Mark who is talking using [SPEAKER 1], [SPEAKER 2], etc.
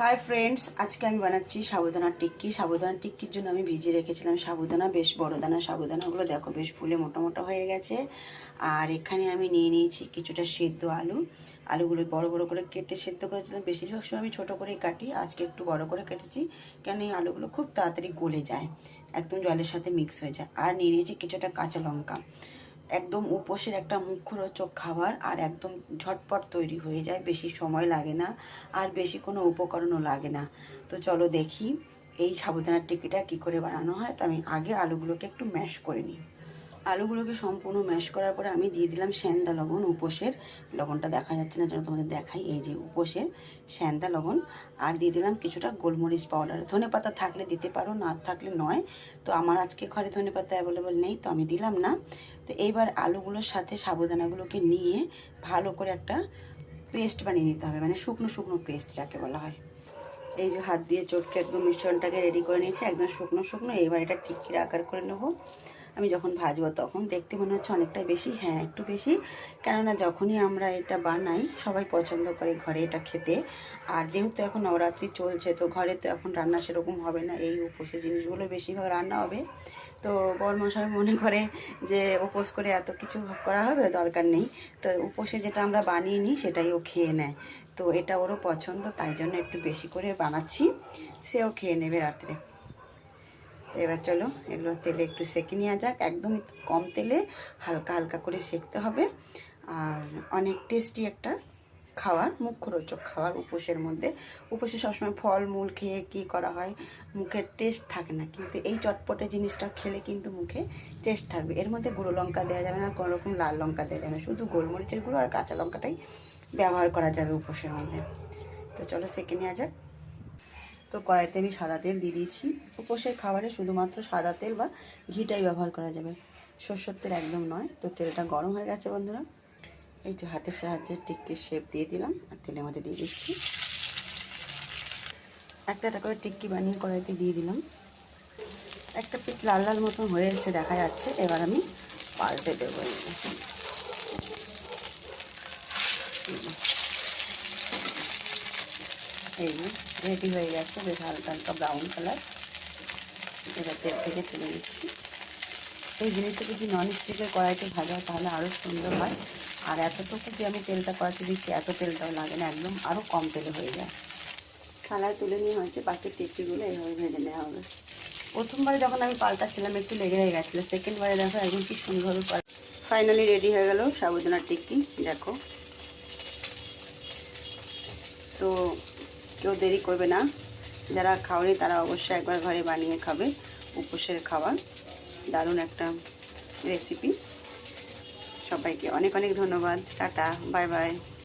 [SPEAKER 1] Hi friends, আজকে আমি বানাচ্ছি সাবুদানার টিক্কি। সাবুদানার টিক্কির জন্য আমি ভিজিয়ে রেখেছিলাম সাবুদানা, বেশ বড় দানা সাবুদানাগুলো দেখো বেশ ফুলে মোটা মোটা হয়ে গেছে। আর এখানে আমি নিয়ে নিয়েছি কিছুটা সেদ্ধ আলু। আলুগুলো বড় বড় করে কেটে সেদ্ধ করেছিলাম। বেশিরভাগ সময় আমি ছোটো করেই কাটি, আজকে একটু বড় করে কেটেছি কেন এই আলুগুলো খুব তাড়াতাড়ি গলে যায়, একদম জলের সাথে মিক্স হয়ে যায়। আর নিয়ে নিয়েছি কিছুটা কাঁচা লঙ্কা। একদম উপোসের একটা মুখরোচক খাবার, আর একদম ঝটপট তৈরি হয়ে যায়, বেশি সময় লাগে না আর বেশি কোনো উপকরণও লাগে না। তো চলো দেখি এই সাবুদানার টিক্কিটা কী করে বানানো হয়। তো আমি আগে আলুগুলোকে একটু ম্যাশ করে নিই। আলুগুলোকে সম্পূর্ণ ম্যাশ করার পরে আমি দিয়ে দিলাম সেন্দা লবণ, উপোসের লবণটা দেখা যাচ্ছে না, যেন তোমাদের দেখাই, এই যে উপোসের সেন্দা লবণ। আর দিয়ে দিলাম কিছুটা গোলমরিচ পাউডার। ধনেপাতা থাকলে দিতে পারো, না থাকলে নয়। তো আমার আজকে ঘরে ধনেপাতা অ্যাভেলেবল নেই, তো আমি দিলাম না। তো এইবার আলুগুলোর সাথে সাবুদানাগুলোকে নিয়ে ভালো করে একটা পেস্ট বানিয়ে নিতে হবে, মানে শুকনো শুকনো পেস্ট যাকে বলা হয়। এই যে হাত দিয়ে চটকে একদম মিশ্রণটাকে রেডি করে নিয়েছি, একদম শুকনো শুকনো। এবার এটা টিক্কির আকার করে নেবো। আমি যখন ভাজবো তখন দেখতে মনে হচ্ছে অনেকটা বেশি, হ্যাঁ একটু বেশি, কেননা যখনই আমরা এটা বানাই সবাই পছন্দ করে ঘরে এটা খেতে। আর যেহেতু এখন নবরাত্রি চলছে, তো ঘরে তো এখন রান্না সেরকম হবে না, এই উপোসের জিনিসগুলো বেশিরভাগ রান্না হবে। তো বড়মশাই মনে করে যে উপোস করে এত কিছু করা হবে, দরকার নেই। তো উপোসে যেটা আমরা বানিয়ে নিই সেটাই ও খেয়ে নেয়। তো এটা ওরও পছন্দ, তাই জন্য একটু বেশি করে বানাচ্ছি, সেও খেয়ে নেবে রাত্রে। তো এবার চলো এগুলো তেলে একটু সেঁকে নেওয়া যাক, একদমই কম তেলে হালকা হালকা করে সেঁকতে হবে। আর অনেক টেস্টি একটা খাবার, মুখরোচক খাবার উপোসের মধ্যে। উপোসে সবসময় ফল মূল খেয়ে কী করা হয়, মুখের টেস্ট থাকে না, কিন্তু এই চটপটে জিনিসটা খেলে কিন্তু মুখে টেস্ট থাকবে। এর মধ্যে গুঁড়ো লঙ্কা দেওয়া যাবে না, কোনো রকম লাল লঙ্কা দেওয়া যাবে না, শুধু গোলমরিচের গুঁড়ো আর কাঁচা লঙ্কাটাই ব্যবহার করা যাবে উপোসের মধ্যে। তো চলো সেঁকে নেওয়া যাক। তো কড়াইতে আমি সাদা তেল দিয়ে দিয়েছি। উপোসের খাবারে শুধুমাত্র সাদা তেল বা ঘিটাই ব্যবহার করা যাবে, সরষের তেল একদম নয়। তো তেলটা গরম হয়ে গেছে বন্ধুরা, এই যে হাতের সাহায্যে টিক্কির শেপ দিয়ে দিলাম আর তেলের মধ্যে দিয়ে দিচ্ছি। একটা একটা করে টিক্কি বানিয়ে কড়াইতে দিয়ে দিলাম। একটা পিঠ লাল লাল মতন হয়ে এসছে দেখা যাচ্ছে, এবার আমি পাল্টে দেবো। এই যে রেডি হয়ে গেছে, বেশ হালকা হালকা ব্রাউন কালার। এবার তেল থেকে তুলে দিচ্ছি। এই জিনিসটা যদি ননস্টিকের কড়াইতে ভাজা হয় তাহলে আরও সুন্দর হয়। আর এতটুকু যে আমি তেলটা কড়াইতে দিচ্ছি, এত তেলটাও লাগে না, একদম আরও কম তেলে হয়ে যায়। থালায় তুলে নিয়ে হয়েছে, বাকি টিক্কিগুলো এইভাবে ভেজে নেওয়া হবে। প্রথমবারে যখন আমি পাল্টাচ্ছিলাম একটু লেগে হয়ে গেছিলো, সেকেন্ডবারে দেখো একদম কি সুন্দরভাবে ফাইনালি রেডি হয়ে গেল সাবুদানার টিক্কি, দেখো। তো কেউ দেরি করবে না, যারা খাওয়ানি তারা অবশ্যই একবার ঘরে বানিয়ে খাবে। উপোসের খাবার দারুণ একটা রেসিপি। সবাইকে অনেক অনেক ধন্যবাদ। Tata, bye bye.